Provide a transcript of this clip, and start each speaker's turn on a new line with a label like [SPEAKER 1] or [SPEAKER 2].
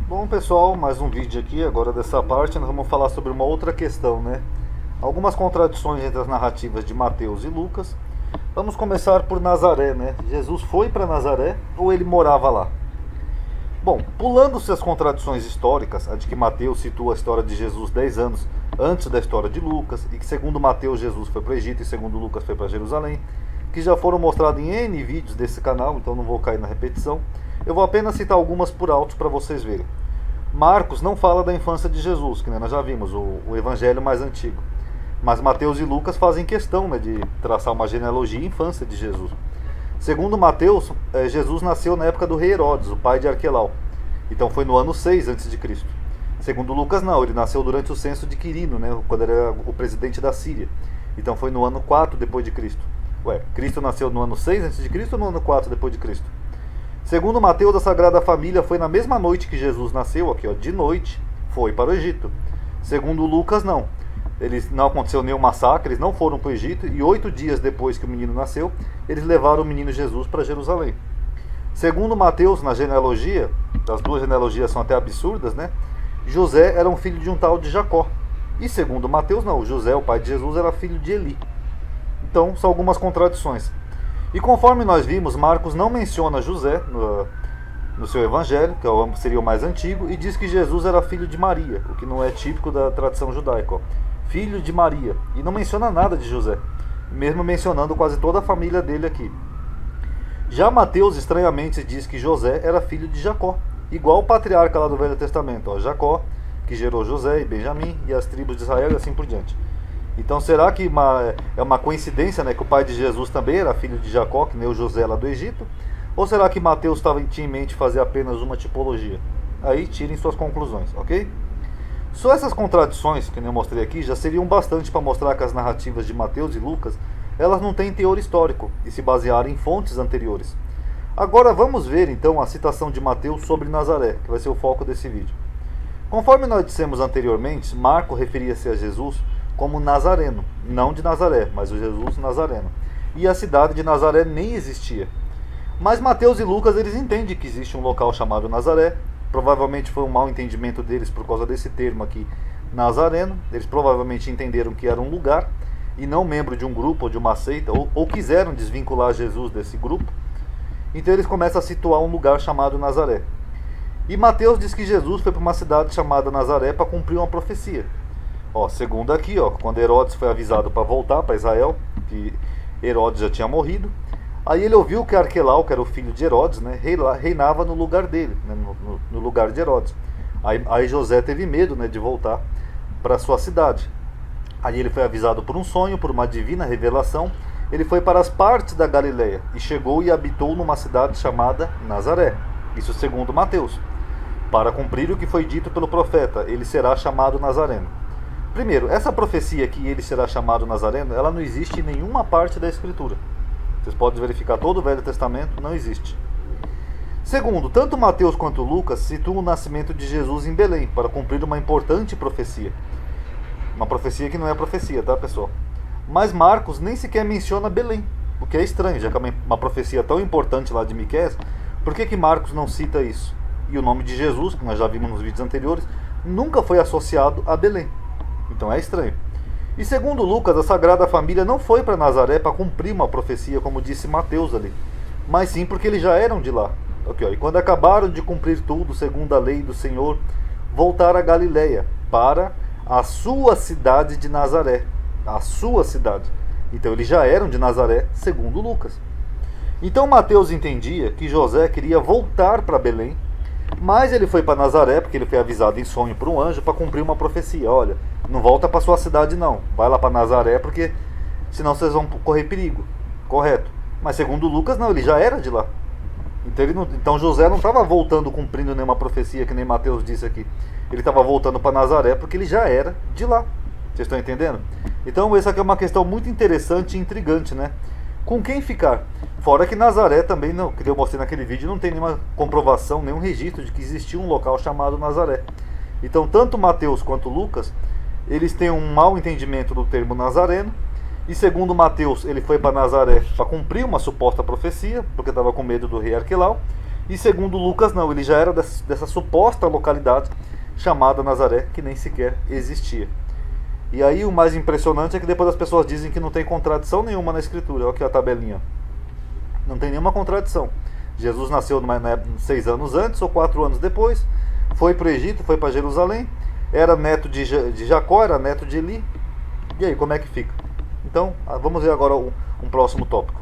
[SPEAKER 1] Bom pessoal, mais um vídeo aqui. Agora dessa parte nós vamos falar sobre uma outra questão, né? Algumas contradições entre as narrativas de Mateus e Lucas. Vamos começar por Nazaré, né? Jesus foi para Nazaré ou ele morava lá? Bom, pulando-se as contradições históricas, a de que Mateus situa a história de Jesus 10 anos antes da história de Lucas, e que segundo Mateus Jesus foi para o Egito e segundo Lucas foi para Jerusalém, que já foram mostrados em N vídeos desse canal, então não vou cair na repetição. Eu vou apenas citar algumas por alto para vocês verem. Marcos não fala da infância de Jesus, que nós já vimos, o evangelho mais antigo. Mas Mateus e Lucas fazem questão, né, de traçar uma genealogia e infância de Jesus. Segundo Mateus, Jesus nasceu na época do rei Herodes, o pai de Arquelau. Então foi no ano 6 a.C. Segundo Lucas, não, ele nasceu durante o censo de Quirino, né, quando ele era o presidente da Síria. Então foi no ano 4 depois de Cristo. Ué, Cristo nasceu no ano 6 a.C. ou no ano 4 depois de Cristo? Segundo Mateus, a Sagrada Família foi na mesma noite que Jesus nasceu, aqui ó, de noite, foi para o Egito. Segundo Lucas, não. Não aconteceu nenhum massacre, eles não foram para o Egito, e 8 dias depois que o menino nasceu, eles levaram o menino Jesus para Jerusalém. Segundo Mateus, na genealogia, as duas genealogias são até absurdas, né? José era um filho de um tal de Jacó. E segundo Mateus, não, José, o pai de Jesus, era filho de Eli. Então, são algumas contradições. E conforme nós vimos, Marcos não menciona José no seu evangelho, que seria o mais antigo, e diz que Jesus era filho de Maria, o que não é típico da tradição judaica. Ó. Filho de Maria. E não menciona nada de José, mesmo mencionando quase toda a família dele aqui. Já Mateus, estranhamente, diz que José era filho de Jacó, igual o patriarca lá do Velho Testamento. Ó, Jacó, que gerou José e Benjamim e as tribos de Israel e assim por diante. Então será que é uma coincidência, né, que o pai de Jesus também era filho de Jacó, que nem o José lá do Egito? Ou será que Mateus tinha em mente fazer apenas uma tipologia? Aí tirem suas conclusões, ok? Só essas contradições que eu mostrei aqui já seriam bastante para mostrar que as narrativas de Mateus e Lucas elas não têm teor histórico e se basearam em fontes anteriores. Agora vamos ver então a citação de Mateus sobre Nazaré, que vai ser o foco desse vídeo. Conforme nós dissemos anteriormente, Marco referia-se a Jesus como Nazareno, não de Nazaré, mas o Jesus Nazareno. E a cidade de Nazaré nem existia. Mas Mateus e Lucas eles entendem que existe um local chamado Nazaré. Provavelmente foi um mau entendimento deles por causa desse termo aqui, Nazareno. Eles provavelmente entenderam que era um lugar e não membro de um grupo ou de uma seita, ou quiseram desvincular Jesus desse grupo. Então eles começam a situar um lugar chamado Nazaré. E Mateus diz que Jesus foi para uma cidade chamada Nazaré para cumprir uma profecia. Ó, segundo aqui, ó, quando Herodes foi avisado para voltar para Israel, que Herodes já tinha morrido, aí ele ouviu que Arquelau, que era o filho de Herodes, né, reinava no lugar dele, né, no lugar de Herodes. Aí José teve medo, né, de voltar para sua cidade. Aí ele foi avisado por um sonho, por uma divina revelação. Ele foi para as partes da Galileia e chegou e habitou numa cidade chamada Nazaré. Isso segundo Mateus. Para cumprir o que foi dito pelo profeta, ele será chamado Nazareno. Primeiro, essa profecia que ele será chamado Nazareno, ela não existe em nenhuma parte da Escritura. Vocês podem verificar todo o Velho Testamento, não existe. Segundo, tanto Mateus quanto Lucas situam o nascimento de Jesus em Belém, para cumprir uma importante profecia. Uma profecia que não é profecia, tá, pessoal? Mas Marcos nem sequer menciona Belém, o que é estranho, já que é uma profecia tão importante lá de Miqueias, por que Marcos não cita isso? E o nome de Jesus, que nós já vimos nos vídeos anteriores, nunca foi associado a Belém. Então é estranho. E segundo Lucas, a Sagrada Família não foi para Nazaré para cumprir uma profecia, como disse Mateus ali, mas sim porque eles já eram de lá. Okay, ó. E quando acabaram de cumprir tudo, segundo a lei do Senhor, voltaram a Galileia, para a sua cidade de Nazaré. A sua cidade. Então eles já eram de Nazaré, segundo Lucas. Então Mateus entendia que José queria voltar para Belém, mas ele foi para Nazaré, porque ele foi avisado em sonho por um anjo, para cumprir uma profecia. Olha, não volta para sua cidade não, vai lá para Nazaré, porque senão vocês vão correr perigo. Correto. Mas segundo Lucas, não, ele já era de lá. Então José não estava voltando cumprindo nenhuma profecia, que nem Mateus disse aqui. Ele estava voltando para Nazaré, porque ele já era de lá. Vocês estão entendendo? Então essa aqui é uma questão muito interessante e intrigante, né? Com quem ficar? Fora que Nazaré também, não, que eu mostrei naquele vídeo, não tem nenhuma comprovação, nenhum registro de que existia um local chamado Nazaré. Então tanto Mateus quanto Lucas, eles têm um mau entendimento do termo Nazareno. E segundo Mateus, ele foi para Nazaré para cumprir uma suposta profecia, porque estava com medo do rei Arquelau. E segundo Lucas, não, ele já era dessa suposta localidade chamada Nazaré, que nem sequer existia. E aí o mais impressionante é que depois as pessoas dizem que não tem contradição nenhuma na escritura. Olha aqui a tabelinha. Não tem nenhuma contradição. Jesus nasceu 6 anos antes ou 4 anos depois, foi para o Egito, foi para Jerusalém, era neto de Jacó, era neto de Eli. E aí, como é que fica? Então, vamos ver agora um próximo tópico.